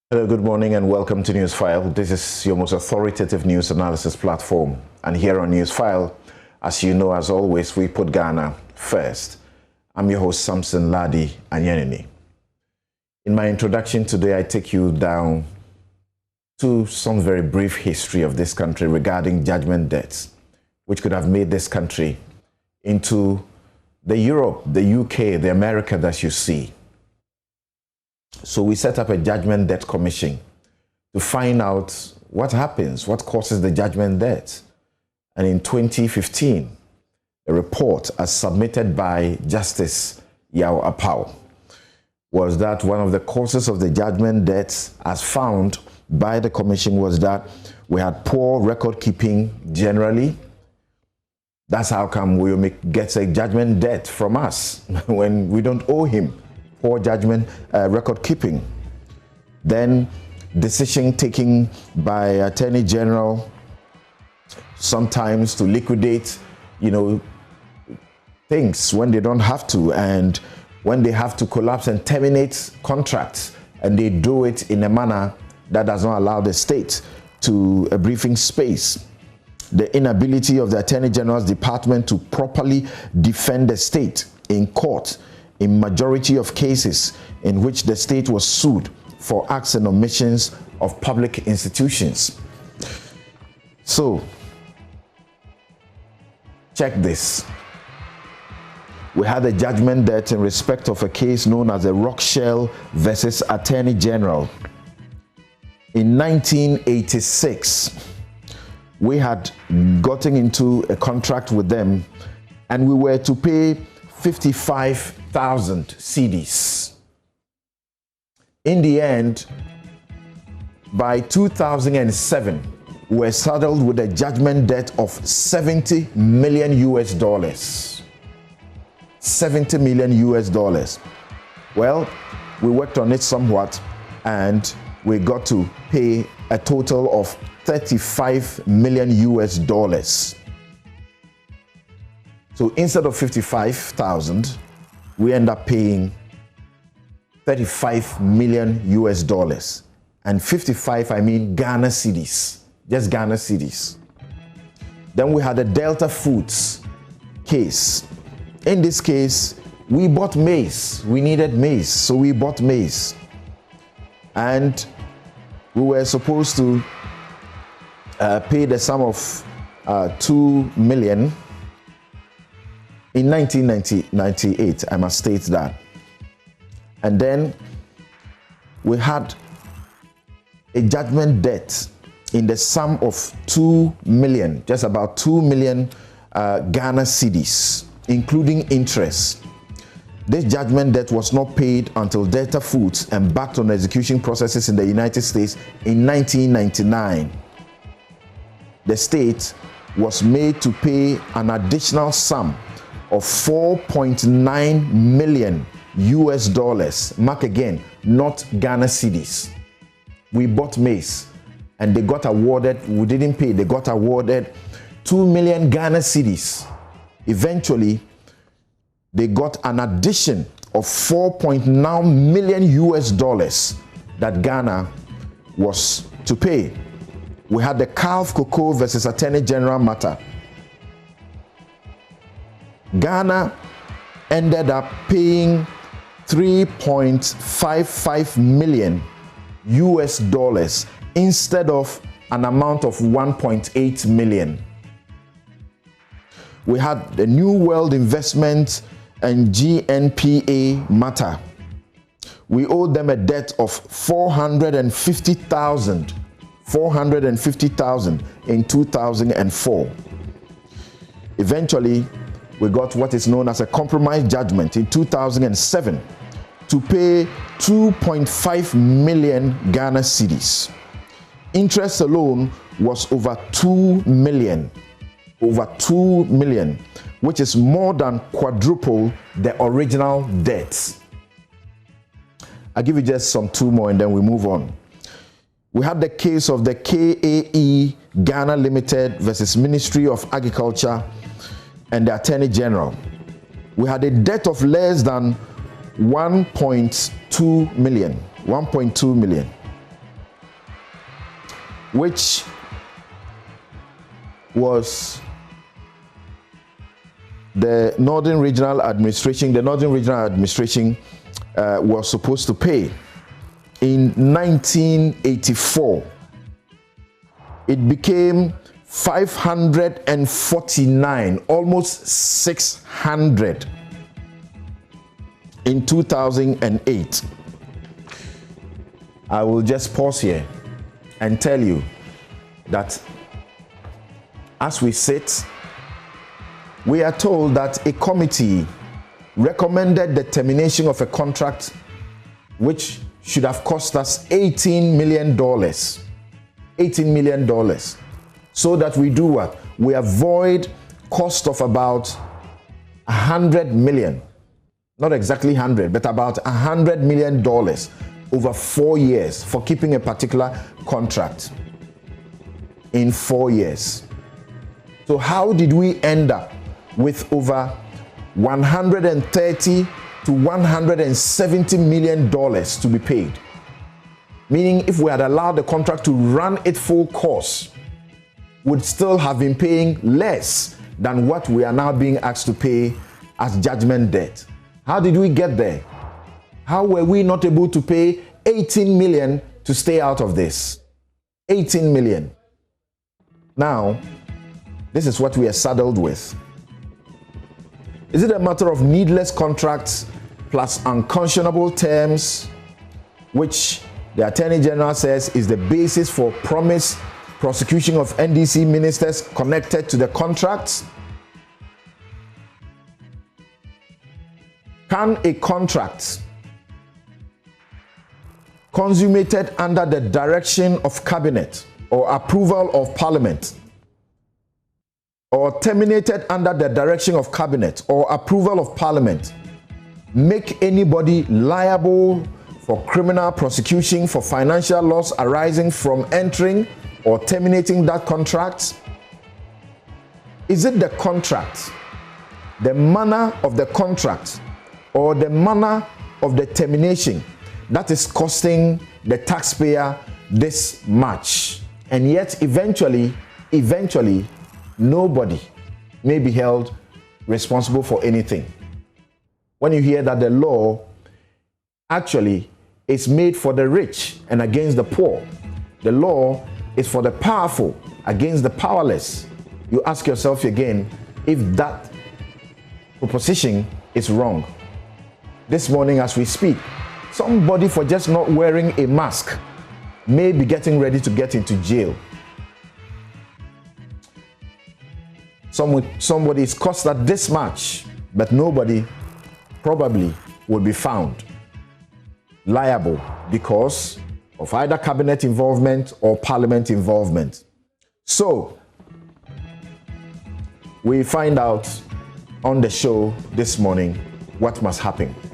Hello, good morning and welcome to Newsfile. This is your most authoritative news analysis platform. And here on Newsfile, as you know, as always, we put Ghana first. I'm your host, Samson Ladi Anyenini. In my introduction today, I take you down to some very brief history of this country regarding judgment debts, which could have made this country into the Europe, the UK, the America that you see. So we set up a judgment debt commission to find out what happens, what causes the judgment debt. And in 2015, a report as submitted by Justice Yao Apau was that one of the causes of the judgment debts as found by the commission was that we had poor record keeping generally. That's how come we get a judgment debt from us when we don't owe him. Poor judgment record keeping. Then decision taking by Attorney General sometimes to liquidate, things when they don't have to, and when they have to collapse and terminate contracts, and they do it in a manner that does not allow the state to a briefing space. The inability of the Attorney General's department to properly defend the state in court in majority of cases in which the state was sued for acts and omissions of public institutions. So, check this. We had a judgment debt in respect of a case known as the Rockshell versus Attorney General. In 1986, we had gotten into a contract with them and we were to pay 55,000 cedis. In the end, by 2007, we were saddled with a judgment debt of $70 million US. $70 million US. Well, we worked on it somewhat and we got to pay a total of $35 million US. So instead of 55,000, we end up paying $35 million US. And 55, I mean Ghana cedis, just Ghana cedis. Then we had the Delta Foods case. In this case, we bought maize. We needed maize, so we bought maize. And we were supposed to pay the sum of $2 million. In 1998, I must state that. And then we had a judgment debt in the sum of 2 million, just about 2 million Ghana cedis, including interest. This judgment debt was not paid until Delta Foods embarked on execution processes in the United States in 1999. The state was made to pay an additional sum of $4.9 million US. Mark again, not Ghana cedis. We bought maize and they got awarded, we didn't pay, they got awarded 2 million Ghana cedis. Eventually, they got an addition of $4.9 million US that Ghana was to pay. We had the Calf Cocoa versus Attorney General matter. Ghana ended up paying $3.55 million US instead of an amount of 1.8 million. We had the New World Investment and GNPA matter. We owed them a debt of $450,000 in 2004. Eventually, we got what is known as a compromise judgment in 2007 to pay 2.5 million Ghana cedis. Interest alone was over 2 million, which is more than quadruple the original debt. I'll give you just some two more and then we move on. We had the case of the KAE Ghana Limited versus Ministry of Agriculture and the Attorney General. We had a debt of less than 1.2 million. which was the Northern Regional Administration. The Northern Regional Administration was supposed to pay in 1984. It became 549, almost 600 in 2008. I will just pause here and tell you that as we sit, we are told that a committee recommended the termination of a contract which should have cost us $18 million. $18 million. So that we do what? We avoid cost of about 100 million. Not exactly 100, but about $100 million over 4 years for keeping a particular contract in 4 years. So how did we end up with over 130 to 170 million dollars to be paid? Meaning if we had allowed the contract to run its full course, would still have been paying less than what we are now being asked to pay as judgment debt. How did we get there? How were we not able to pay 18 million to stay out of this? 18 million. Now, this is what we are saddled with. Is it a matter of needless contracts plus unconscionable terms, which the Attorney General says is the basis for promised prosecution of NDC ministers connected to the contracts? Can a contract consummated under the direction of cabinet or approval of parliament, or terminated under the direction of cabinet or approval of parliament, make anybody liable for criminal prosecution for financial loss arising from entering or terminating that contract? Is it the contract, the manner of the contract, or the manner of the termination that is costing the taxpayer this much? And yet eventually, nobody may be held responsible for anything. When you hear that the law actually is made for the rich and against the poor, the law is for the powerful against the powerless, you ask yourself again if that proposition is wrong. This morning as we speak, somebody for just not wearing a mask may be getting ready to get into jail. Somebody is cost at this much, but nobody probably will be found liable because of either cabinet involvement or parliament involvement. So, we find out on the show this morning what must happen.